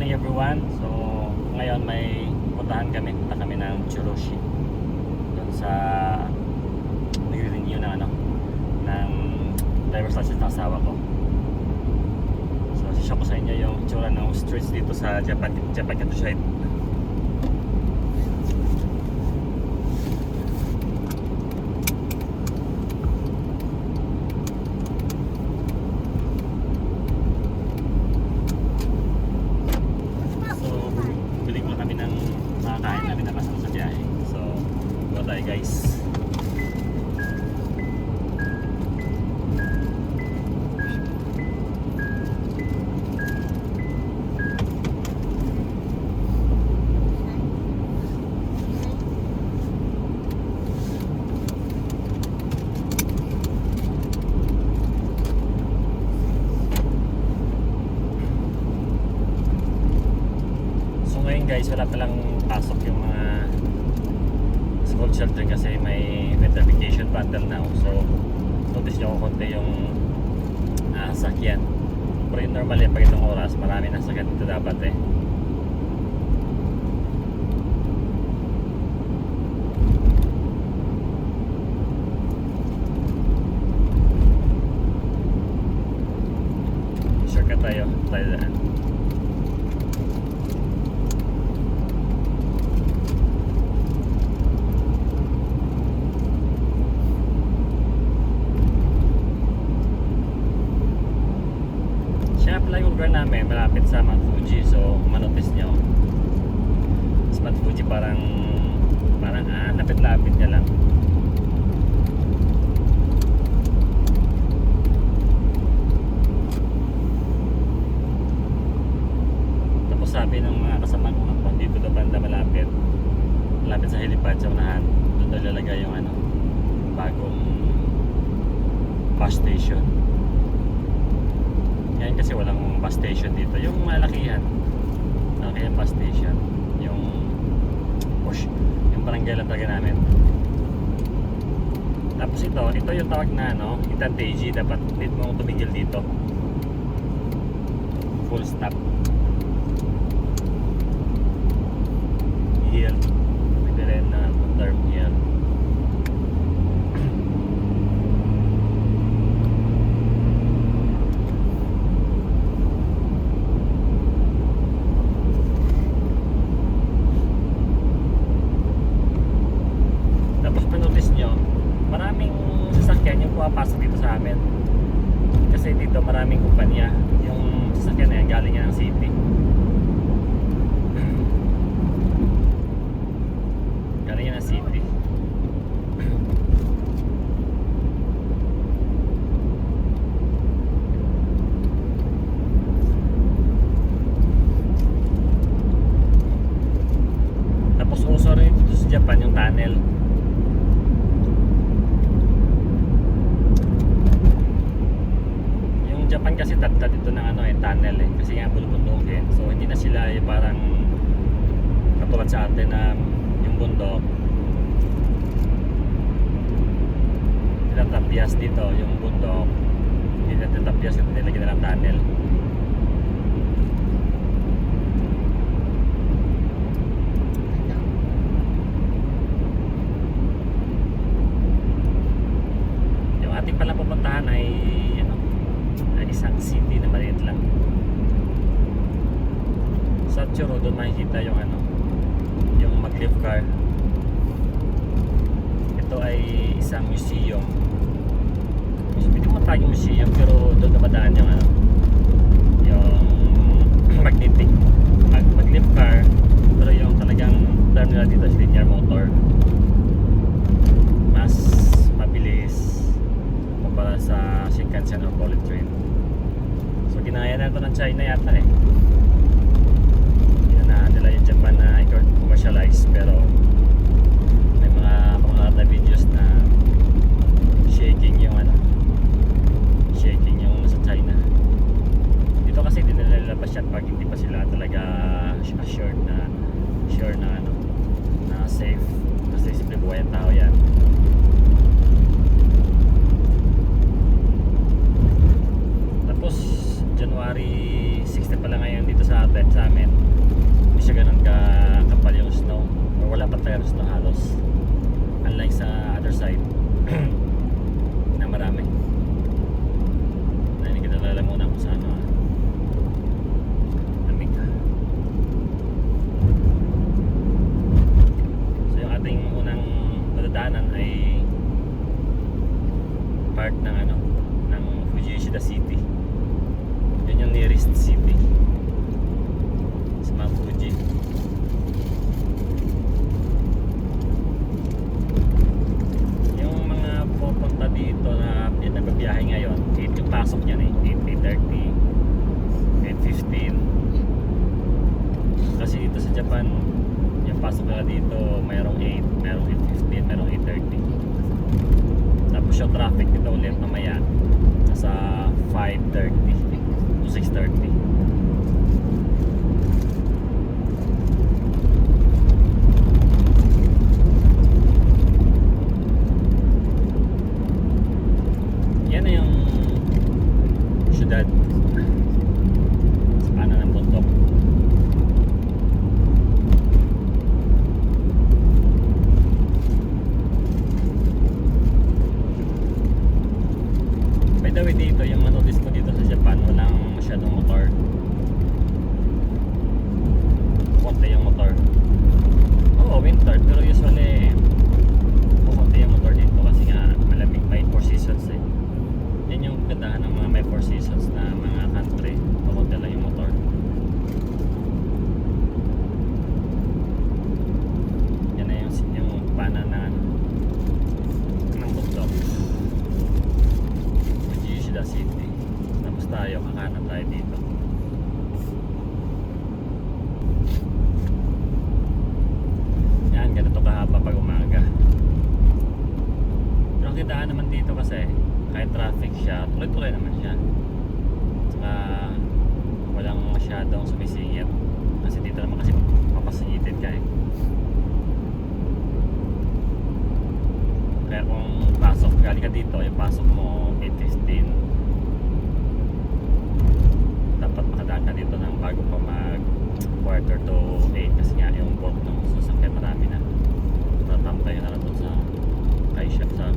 morning everyone. So ngayon punta kami ng Churoshi. Doon sa nagre-renew ng driver's license ng asawa ko. So sishow ko sa inyo yung itsura ng streets dito sa Japan countryside. Guys, so ngayon guys, wala palang pasok yung mga school children kasi may vacation bundle now. So notice nyo kung konti yung sakyan. Pero yung normally pag itong oras marami na sakyan dito dapat eh. Shortcut tayo daan. Yung lugar namin malapit sa Mount Fuji, so manotice nyo sa Mount Fuji parang lapit-lapit niya lang. Tapos sabi ng mga kasama ko kung dito daw banda malapit sa helipad sa unahan, doon daw lalagay yung bagong bus station. Yan kasi walang bus station dito. Yung malakihan bus station, yung barangay lang talaga namin. Tapos ito yung tawag na Itanteji. Dapat dito mo tumigil dito, full stop. Here pwede rin na term here. Papasok dito sa amin kasi dito maraming kumpanya. Yung sasakyan na yan galing yan ng city, galing yan ng city. Tapos uso rin dito sa Japan yung tunnel. Japan kasi tatad dito ng tunnel eh, kasi nga bulubundukin. So hindi na sila parang katulad sa atin na yung bundok tinatapyas. Dito yung bundok hindi na tinatapyas, nilagyan na lang tunnel. Yung ating palang pupuntahan ay isang city na maliit lang. Sa Churo doon makikita yung yung mag-lift car. Ito ay isang museum. Hindi mo tayong museum pero doon namadaan yung yung magnetic mag-lift car, pero yung talagang term nila dito is linear motor. Mas mabilis kumpara sa Shinkansen or bullet train. So ginaya na ito ng China yata eh. Ginanahan nila yung Japan na commercialize, pero may mga pangalat na videos na shaking yung nasa China. Dito kasi hindi nila lalabas yan pag hindi pa sila talaga assured na na safe, kasi simple buhay ang tao yan. January 16 pa lang ngayon dito sa amin. kilometers na halos. Unlike sa other side na marami. Na hindi kita lalamunan kung saan lamig. So yung ating unang madadaanan ay part ng ng Fuji City. Yun yung nearest city sa Mount Fuji. Yung mga pupunta dito na nagbabiyahe ngayon, 8 yung pasok niyan eh, 8:30, 8:15. Kasi dito sa Japan, yung pasok nila dito mayroong 8, mayroong 8:15, mayroong 8:30. Tapos yung traffic dito ulit mamaya nasa 5:30 to 6:30. Yan na yung syudad sa kanan ng bundok. By the way, dito yung manotice ko dito sa Japan, walang masyadong motor. Konti yung motor. Oo, winter, pero usually konti yung motor dito kasi nga malamig, may 4 seasons eh. Yan yung gandahan ng mga may 4 seasons na mga country. Konti lang yung motor. Yan na yung pana ng bundok. Fuji City. Tapos tayo, kakanan tayo dito. Yan, ganito kahaba pag umaga. Pero ang kitaan naman dito kasi kahit traffic siya, tuloy-tuloy naman siya. Saka walang masyadong sumisingit. Kasi dito naman kasi mapasingitin ka eh. Kaya kung pasok, galing ka dito, yung pasok mo 8:15, dapat makadaan ka dito ng bago pa mag 7:45 kasi nga yung bulk ng sasakyan marami na. Tatambay na lang doon sa kaisya sa